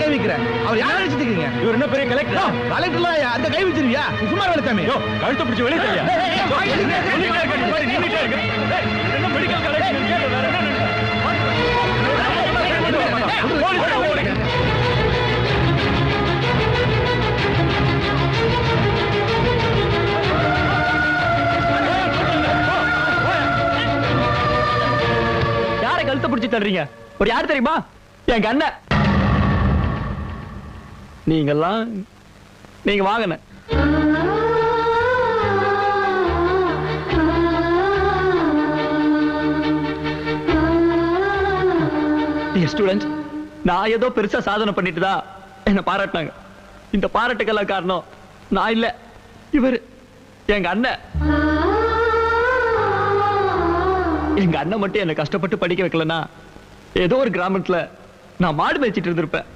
கை வைக்கிற? அவர் யாரை நினைச்சிட்டு இருக்கீங்க? இவர் என்ன பெரிய கலெக்டர்? கலெக்டர்ல அந்த கை வச்சிருவியா? சும்மா வேலைத்தாமே. கழுத்தை பிடிச்சு வெளியே தெரியா? மெடிக்கல் கலெக்டர் யாரை கழுத்தை பிடிச்சு தள்ளுறீங்க? ஒரு யார் தெரியுமா? என் அண்ணன். நீங்கெல்லாம் நீங்க வாங்கன ஸ்டூடெண்ட்ஸ், நான் ஏதோ பெருசா சாதனை பண்ணிட்டுதா என்ன பாராட்டினாங்க. இந்த பாராட்டுக்கெல்லாம் காரணம் நான் இல்ல, இவர் எங்க அண்ணன். எங்க அண்ணன் மட்டும் என்ன கஷ்டப்பட்டு படிக்க வைக்கலன்னா ஏதோ ஒரு கிராமத்துல நான் மாடு மேய்ச்சிட்டு இருந்திருப்பேன்.